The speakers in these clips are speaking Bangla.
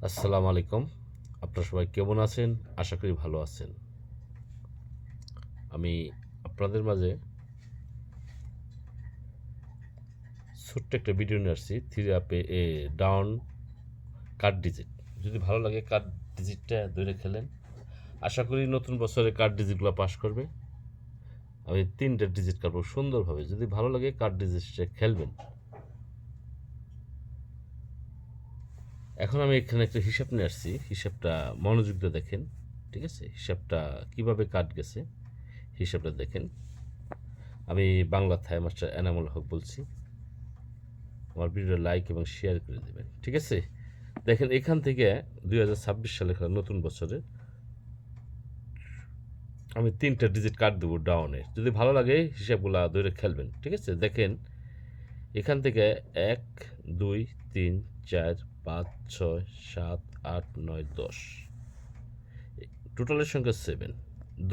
আসসালামু আলাইকুম। আপনারা সবাই কেমন আছেন? আশা করি ভালো আছেন। আমি আপনাদের মাঝে ছোট্ট একটা ভিডিও নিয়ে আসছি। থ্রি আপে ডাউন কার্ড ডিজিট। যদি ভালো লাগে কার্ড ডিজিটটা ধরে খেলেন। আশা করি নতুন বছরে কার্ড ডিজিটগুলো পাস করবে। আমি 3টা ডিজিট কাটবো সুন্দরভাবে। যদি ভালো লাগে কার্ড ডিজিটটা খেলবেন। এখন আমি এখানে একটা হিসাব নিয়ে আসছি। হিসাবটা মনোযোগ দিয়ে দেখেন। ঠিক আছে? হিসাবটা কিভাবে কাট গেছে হিসাবটা দেখেন। আমি বাংলা থাই মাস্টার এনামুল হক বলছি। আমার ভিডিও লাইক এবং শেয়ার করে দেবেন। ঠিক আছে? দেখেন এখান থেকে 2026 সালে নতুন বছরে আমি 3টা ডিজিট কাট দেবো ডাউনের। যদি ভালো লাগে হিসাবগুলো ধরে খেলবেন। ঠিক আছে? দেখেন এখান থেকে 1, 2, 3, 4, 5, 6, 7, 8, 9, 10 টোটালের সংখ্যা 7,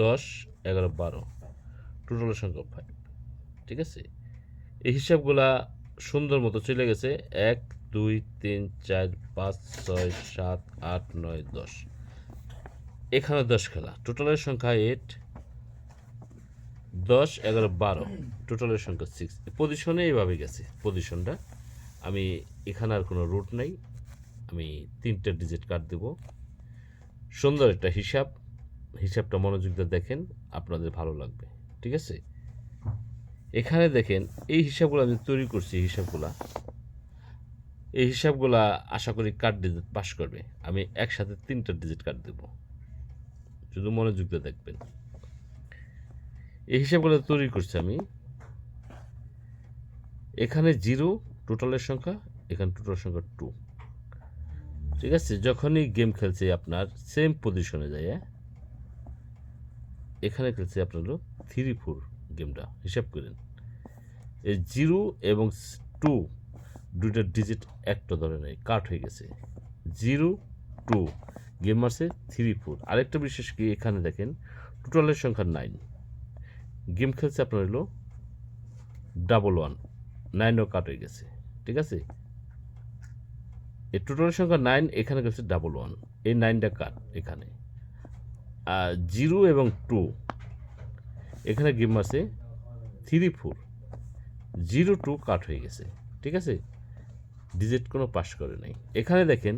10, 11, 12 টোটালের সংখ্যা 5। ঠিক আছে? এই হিসাবগুলা সুন্দর মতো চলে গেছে। 1, 2, 3, 4, 5, 6, 7, 8, 9, 10 এখানে 10 খেলা টোটালের সংখ্যা 8, 10, 11, 12 টোটালের সংখ্যা 6। পজিশনে এইভাবে গেছে পজিশনটা। আমি এখানে আর কোনো রুট নাই। আমি 3টা ডিজিট কাট দেব। সুন্দর একটা হিসাবটা মনোযোগ দিয়ে দেখেন, আপনাদের ভালো লাগবে। ঠিক আছে? এখানে দেখেন এই হিসাবগুলো আমি তৈরি করছি। এই হিসাবগুলা আশা করি কার্ড ডিজিট পাস করবে। আমি একসাথে 3টা ডিজিট কার্ড দেব, শুধু মনোযোগ দিয়ে দেখবেন। এই হিসাবগুলো তৈরি করছি আমি। এখানে 0 টোটালের সংখ্যা, এখানে টোটাল সংখ্যা 2। ঠিক আছে? যখনই গেম খেলছে আপনার সেম পজিশনে যায়, এখানে খেলছে আপনার হলো 3-4 গেমটা হিসাব করেন। এই 0 এবং 2 দুইটা ডিজিট একটা ধরে নেই, কাট হয়ে গেছে। 0, 2 গেম মারছে 3-4। আরেকটা বিশেষ কি এখানে দেখেন টোটালের সংখ্যা 9, গেম খেলছে আপনার হলো 1-1, 9ও কাট হয়ে গেছে। ঠিক আছে? এই টোটালের সংখ্যা 9, এখানে গেছে 1-1, এই 9টা কাট এখানে। আর 0 এবং 2 এখানে গেম মারছে 3-4, 0-2 কাট হয়ে গেছে। ঠিক আছে? ডিজিট কোনো পাস করে নাই। এখানে দেখেন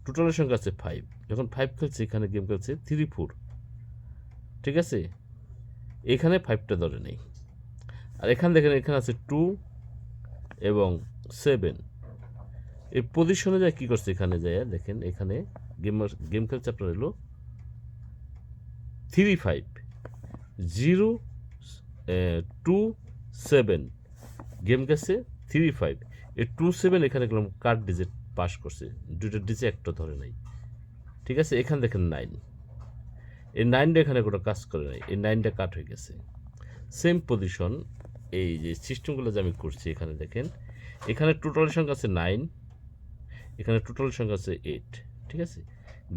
টোটালের সংখ্যা আছে 5, যখন 5 খেলছে এখানে গেম খেলছে 3-4। ঠিক আছে? এখানে 5টা ধরে নেই। আর এখানে দেখেন এখানে আছে 2 এবং 7। এই পজিশনে যায় কী করছে, এখানে যায় দেখেন এখানে গেম খেলছে আপনার হলো 3-5, 0, 2, 7 গেম গেছে 3-5। এই 2-7 এখানে গেলাম কার্ড ডিজিট পাস করছে, দুটো ডিজিট একটা ধরে নাই। ঠিক আছে? এখানে দেখেন 9, এই 9টা এখানে কোনো কাজ করে নাই, এই 9টা কাট হয়ে গেছে। সেম পজিশন এই যে সিস্টেমগুলো যে আমি করছি এখানে দেখেন এখানে টোটাল সংখ্যা আছে 9, এখানে টোটাল সংখ্যা আছে 8। ঠিক আছে?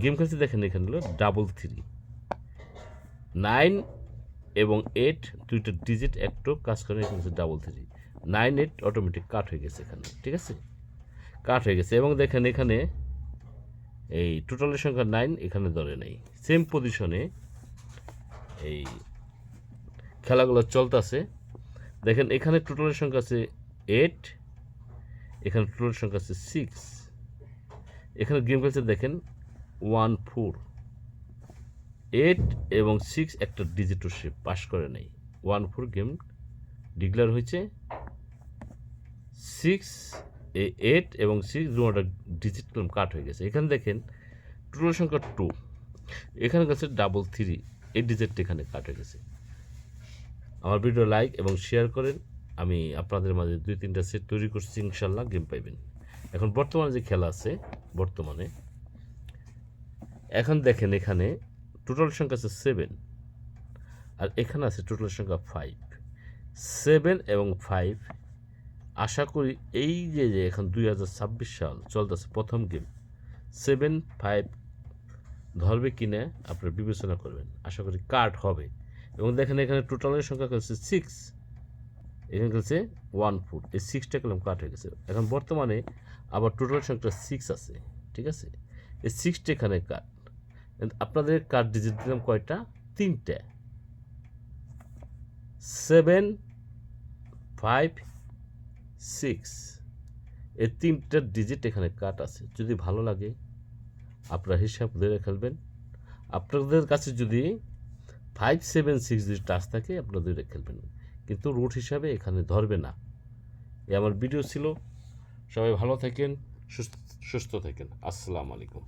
গেম খেলতে দেখেন এখানে হলো 3-3, 9 এবং 8 দুইটা ডিজিট একটু কাজ করে, এখানে হচ্ছে 3-3, 9-8 অটোমেটিক কাট হয়ে গেছে এখানে। ঠিক আছে? কাট হয়ে গেছে এবং দেখেন এখানে এই টোটালের সংখ্যা 9 এখানে ধরে নেই। সেম পজিশনে এই খেলাগুলো চলতেছে। দেখেন এখানে টোটালের সংখ্যা আছে 8, এখানে টোটাল সংখ্যা আছে 6। এখানে গেম খেলছে দেখেন 1-4, 8 এবং 6 একটা ডিজিটও সে পাস করে নেই। 1-4 গেম ডিক্লেয়ার হয়েছে। 6, 8 এবং 6 দুটা ডিজিট কাট হয়ে গেছে। এখানে দেখেন টোটাল সংখ্যা 2, এখানে গেছে 3-3, এই ডিজিটটা এখানে কাট হয়ে গেছে। আমার ভিডিও লাইক এবং শেয়ার করেন। আমি আপনাদের মাঝে 2-3টা সেট তৈরি করছি, ইনশাল্লাহ গেম পাইবেন। এখন বর্তমানে যে খেলা আছে এখন দেখেন এখানে টোটাল সংখ্যা আছে 7, আর এখানে আছে টোটাল সংখ্যা 5। 7 এবং 5 আশা করি এই যে এখন 2026 সাল চলতেছে, প্রথম গেম 7-5 ধরবে কিনা আপনারা বিবেচনা করবেন। আশা করি কাট হবে। এবং দেখেন এখানে টোটালের সংখ্যা হচ্ছে 6, এখানে হচ্ছে 1-4, এই 6টা কলম কাট হয়ে গেছে। এখন বর্তমানে আবার টোটাল সংখ্যা 6 আছে। ঠিক আছে? এই 6টা এখানে কাট। আপনাদের কাট ডিজিট দিলাম কয়টা? 3টে। 7, 5, 6 এই 3টা ডিজিট এখানে কাট আছে। যদি ভালো লাগে আপনারা হিসাব ধরে খেলবেন। আপনাদের কাছে যদি 5, 7, 6 যদি টাচ থাকে আপনারা ধরে খেলবেন, কিন্তু রুট হিসাবে এখানে ধরবে না। এই আমার ভিডিও ছিল। সবাই ভালো থাকেন, সুস্থ থাকেন। আসসালামু আলাইকুম।